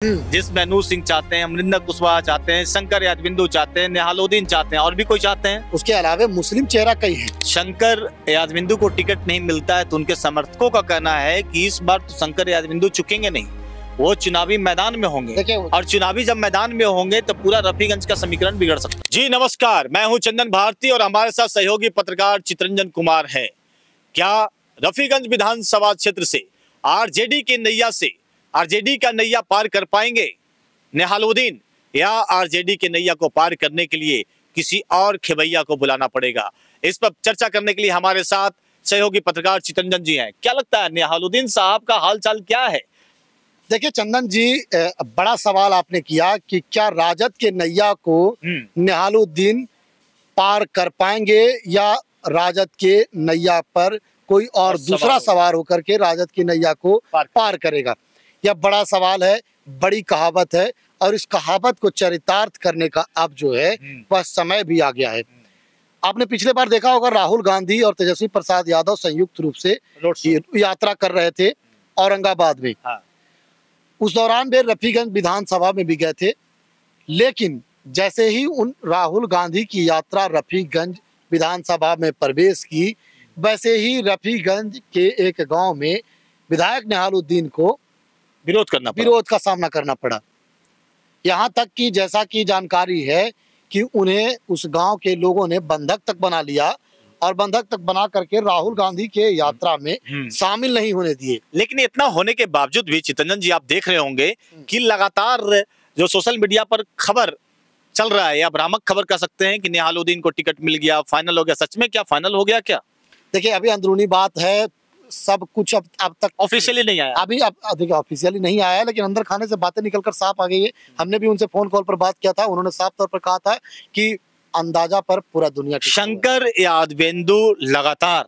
जिसमें अनूप सिंह चाहते हैं, अमरिंदर कुशवाहा चाहते हैं, शंकर यादविंदु चाहते हैं, निहालुद्दीन चाहते हैं और भी कोई चाहते हैं। उसके अलावा मुस्लिम चेहरा कई है। शंकर यादविंदु को टिकट नहीं मिलता है तो उनके समर्थकों का कहना है कि इस बार तो शंकर यादविंदु चुकेंगे नहीं, वो चुनावी मैदान में होंगे और चुनावी जब मैदान में होंगे तो पूरा रफीगंज का समीकरण बिगड़ सकता है। जी नमस्कार, मैं हूं चंदन भारती और हमारे साथ सहयोगी पत्रकार चितरंजन कुमार है। क्या रफीगंज विधानसभा क्षेत्र से आरजेडी की नैया से आरजेडी का नैया पार कर पाएंगे निहालुद्दीन, या आरजेडी के नैया को पार करने के लिए किसी और खेवैया को बुलाना पड़ेगा? इस पर चर्चा करने के लिए हमारे साथ सहयोगी पत्रकार चितरंजन जी हैं। क्या लगता है निहालुद्दीन साहब का हालचाल क्या है? देखिए चंदन जी, बड़ा सवाल आपने किया कि क्या राजद के नैया को निहालुद्दीन पार कर पाएंगे या राजद के नैया पर कोई और दूसरा सवार होकर के राजद की नैया को पार करेगा। यह बड़ा सवाल है, बड़ी कहावत है और इस कहावत को चरितार्थ करने का अब जो है वह समय भी आ गया है। आपने पिछले बार देखा होगा, राहुल गांधी और तेजस्वी प्रसाद यादव संयुक्त रूप से यात्रा कर रहे थे औरंगाबाद में। उस दौरान वे रफीगंज विधानसभा में भी गए थे, लेकिन जैसे ही उन राहुल गांधी की यात्रा रफीगंज विधानसभा में प्रवेश की, वैसे ही रफीगंज के एक गांव में विधायक निहालुद्दीन को विरोध का सामना करना पड़ा। यहाँ तक कि जैसा कि जानकारी है कि उन्हें उस गांव के लोगों ने बंधक तक बना लिया और बंधक तक बना करके राहुल गांधी के यात्रा में शामिल नहीं होने दिए। लेकिन इतना होने के बावजूद भी चितरंजन जी, आप देख रहे होंगे कि लगातार जो सोशल मीडिया पर खबर चल रहा है या भ्रामक खबर कह सकते हैं कि निहालुद्दीन को टिकट मिल गया, फाइनल हो गया। सच में क्या फाइनल हो गया क्या? देखिए अभी अंदरूनी बात है, सब कुछ अब तक ऑफिशियली नहीं आया। अभी अब देखिए ऑफिशियली नहीं आया है, लेकिन अंदर खाने से बातें निकलकर साफ आ गई है। हमने भी उनसे फोन कॉल पर बात किया था, उन्होंने साफ तौर पर कहा था कि अंदाजा पर पूरा दुनिया। शंकर यादवेंदु लगातार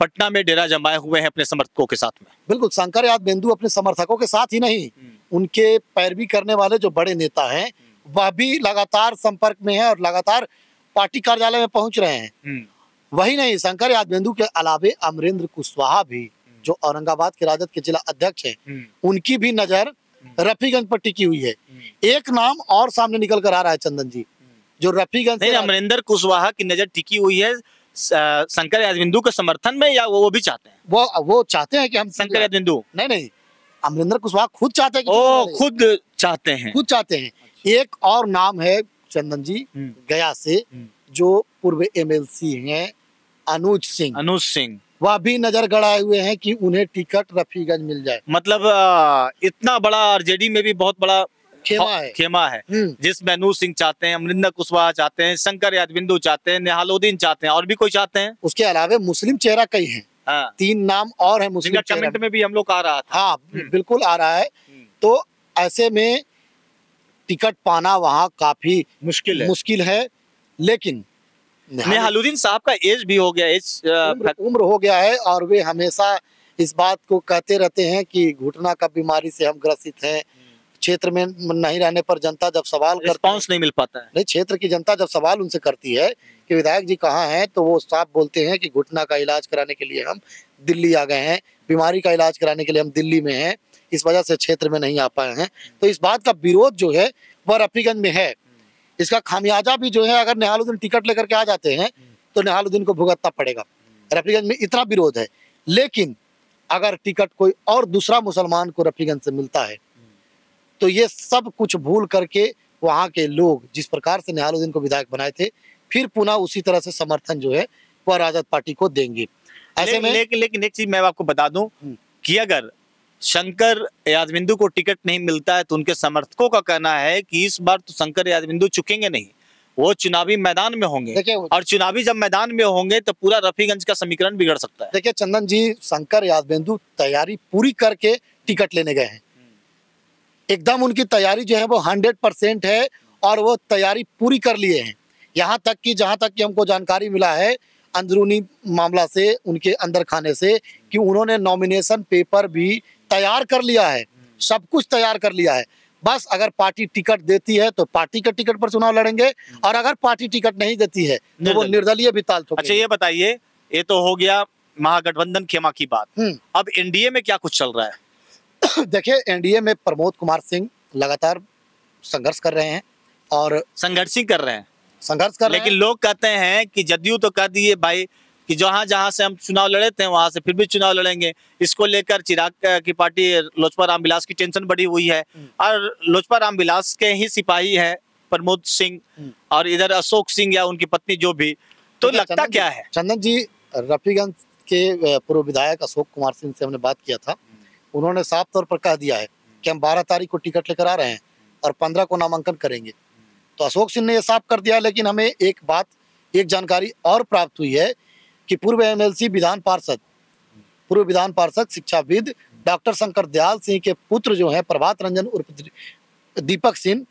पटना में डेरा जमाए हुए हैं अपने समर्थकों के साथ में। बिल्कुल, शंकर यादवेंदु अपने समर्थकों के साथ ही नहीं, उनके पैरवी करने वाले जो बड़े नेता हैं वह भी लगातार संपर्क में है और लगातार पार्टी कार्यालय में पहुंच रहे हैं। वही नहीं, शंकर यादवेंदु के अलावे अमरिंदर कुशवाहा भी जो औरंगाबाद के राजद के जिला अध्यक्ष हैं, उनकी भी नजर रफीगंज पर टिकी हुई है। एक नाम और सामने निकल कर आ रहा है चंदन जी, जो रफीगंज से अमरिंदर कुशवाहा की नजर टिकी हुई है शंकर यादवेंदु के समर्थन में, या वो भी चाहते हैं? वो चाहते हैं कि हम शंकर यादवेंदु नहीं, अमरिंदर कुशवाहा खुद चाहते हैं खुद चाहते हैं। एक और नाम है चंदन जी, गया से जो पूर्व एमएलसी हैं अनुज सिंह, वह भी नजर गड़ाए हुए हैं कि उन्हें टिकट रफीगंज मिल जाए। मतलब इतना बड़ा आरजेडी में भी बहुत बड़ा खेमा है जिसमें अनूप सिंह चाहते हैं, अमरिंदर कुशवाहा चाहते हैं, शंकर यादविंदु चाहते हैं, निहालुद्दीन चाहते हैं और भी कोई चाहते हैं। उसके अलावा मुस्लिम चेहरा कई हैं। 3 नाम और है मुस्लिम चेहरा। कमेंट में भी हम लोग आ रहा था। हाँ बिल्कुल आ रहा है। तो ऐसे में टिकट पाना वहाँ काफी मुश्किल है। लेकिन निहालुद्दीन साहब का एज भी हो गया, उम्र हो गया है और वे हमेशा इस बात को कहते रहते हैं कि घुटना का बीमारी से हम ग्रसित हैं। क्षेत्र में नहीं रहने पर जनता जब सवाल रिस्पांस नहीं मिल पाता है। नहीं, क्षेत्र की जनता जब सवाल उनसे करती है कि विधायक जी कहाँ हैं, तो वो साफ बोलते हैं कि घुटना का इलाज कराने के लिए हम दिल्ली आ गए हैं, बीमारी का इलाज कराने के लिए हम दिल्ली में हैं, इस वजह से क्षेत्र में नहीं आ पाए हैं। तो इस बात का विरोध जो है वह रफीगंज में है। इसका खामियाजा भी जो है, अगर निहालुद्दीन टिकट लेकर के आ जाते हैं तो निहालुद्दीन को भुगतना पड़ेगा। रफीगंज में इतना विरोध है। लेकिन अगर टिकट कोई और दूसरा मुसलमान को रफीगंज से मिलता है तो ये सब कुछ भूल करके वहाँ के लोग जिस प्रकार से निहालुद्दीन को विधायक बनाए थे, फिर पुनः उसी तरह से समर्थन जो है वह राजद पार्टी को देंगे। ऐसे में लेकिन एक चीज मैं आपको बता दूं कि अगर शंकर यादविंदु को टिकट नहीं मिलता है तो उनके समर्थकों का कहना है कि इस बार तो शंकर यादविंदु चुकेंगे नहीं, वो चुनावी मैदान में होंगे और चुनावी जब मैदान में होंगे तो पूरा रफीगंज का समीकरण बिगड़ सकता है। देखिए चंदन जी, शंकर यादविंदु तैयारी पूरी करके टिकट लेने गए हैं। एकदम उनकी तैयारी जो है वो 100% है और वो तैयारी पूरी कर लिए हैं। यहाँ तक कि जहाँ तक कि हमको जानकारी मिला है अंदरूनी मामला से, उनके अंदर खाने से, कि उन्होंने नॉमिनेशन पेपर भी तैयार कर लिया है, सब कुछ तैयार कर लिया है। बस अगर पार्टी टिकट देती है तो पार्टी के टिकट पर चुनाव लड़ेंगे और अगर पार्टी टिकट नहीं देती है तो वो निर्दलीय भी ताल ठोकेंगे। अच्छा ये बताइए, ये तो हो गया महागठबंधन खेमा की बात, अब एनडीए में क्या कुछ चल रहा है? देखिए एनडीए में प्रमोद कुमार सिंह लगातार संघर्ष कर रहे हैं और संघर्ष ही कर रहे हैं, संघर्ष कर रहे लेकिन लोग कहते हैं कि जदयू तो कह दिए भाई कि जहां जहां से हम चुनाव लड़े थे वहां से फिर भी चुनाव लड़ेंगे। इसको लेकर चिराग की पार्टी लोजपा रामविलास की टेंशन बढ़ी हुई है और लोजपा रामविलास के ही सिपाही है प्रमोद सिंह और इधर अशोक सिंह या उनकी पत्नी जो भी, तो लगता क्या है? चंदन जी, रफीगंज के पूर्व विधायक अशोक कुमार सिंह से हमने बात किया था, उन्होंने साफ तौर पर कह दिया है कि हम 12 तारीख को टिकट लेकर आ रहे हैं और 15 को नामांकन करेंगे। तो अशोक सिंह ने यह साफ कर दिया, लेकिन हमें एक जानकारी और प्राप्त हुई है कि पूर्व एमएलसी पूर्व विधान पार्षद शिक्षाविद डॉक्टर शंकर दयाल सिंह के पुत्र जो हैं प्रभात रंजन उर्फ दीपक सिंह,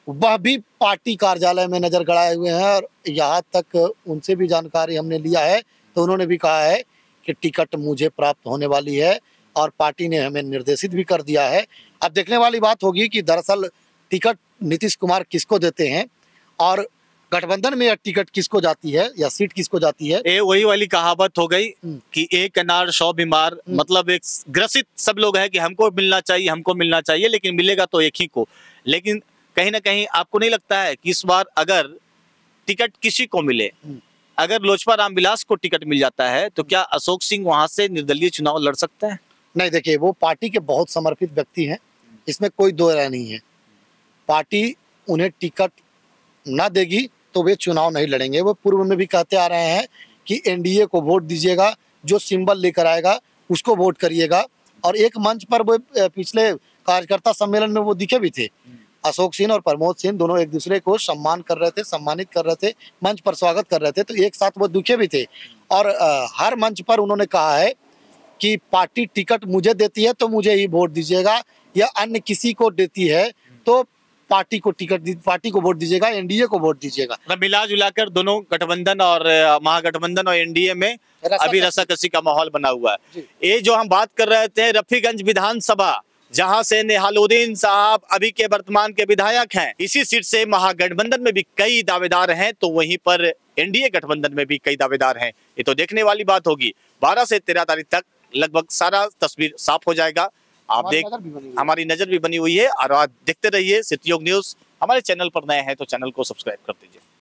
वह भी पार्टी कार्यालय में नजर गड़ाए हुए हैं और यहाँ तक उनसे भी जानकारी हमने लिया है तो उन्होंने भी कहा है कि टिकट मुझे प्राप्त होने वाली है और पार्टी ने हमें निर्देशित भी कर दिया है। अब देखने वाली बात होगी कि दरअसल टिकट नीतीश कुमार किसको देते हैं और गठबंधन में टिकट किसको जाती है या सीट किसको जाती है। ये वही वाली कहावत हो गई कि एक अनार 100 बीमार, मतलब एक ग्रसित सब लोग है कि हमको मिलना चाहिए लेकिन मिलेगा तो एक ही को। लेकिन कहीं ना कहीं आपको नहीं लगता है कि इस बार अगर टिकट किसी को मिले, अगर लोजपा रामविलास को टिकट मिल जाता है तो क्या अशोक सिंह वहां से निर्दलीय चुनाव लड़ सकता है? नहीं, देखिए वो पार्टी के बहुत समर्पित व्यक्ति हैं, इसमें कोई दो राय नहीं है। पार्टी उन्हें टिकट ना देगी तो वे चुनाव नहीं लड़ेंगे। वो पूर्व में भी कहते आ रहे हैं कि एनडीए को वोट दीजिएगा, जो सिंबल लेकर आएगा उसको वोट करिएगा। और एक मंच पर वो पिछले कार्यकर्ता सम्मेलन में वो दिखे भी थे, अशोक सिंह और प्रमोद सिंह दोनों एक दूसरे को सम्मानित कर रहे थे, मंच पर स्वागत कर रहे थे, तो एक साथ वो दिखे भी थे। और हर मंच पर उन्होंने कहा है कि पार्टी टिकट मुझे देती है तो मुझे ही वोट दीजिएगा, या अन्य किसी को देती है तो पार्टी को वोट दीजिएगा, एनडीए को वोट दीजिएगा। मिला जुलाकर दोनों गठबंधन और महागठबंधन और एनडीए में अभी रस्साकसी का माहौल बना हुआ है। ये जो हम बात कर रहे थे रफीगंज विधानसभा, जहां से नेहालुद्दीन साहब अभी के वर्तमान के विधायक हैं, इसी सीट से महागठबंधन में भी कई दावेदार हैं, तो वहीं पर एनडीए गठबंधन में भी कई दावेदार हैं। ये तो देखने वाली बात होगी। 12 से 13 तारीख तक लगभग सारा तस्वीर साफ हो जाएगा। आप देख, हमारी नजर भी बनी हुई है और आप देखते रहिए सिटी योग न्यूज। हमारे चैनल पर नए हैं तो चैनल को सब्सक्राइब कर दीजिए।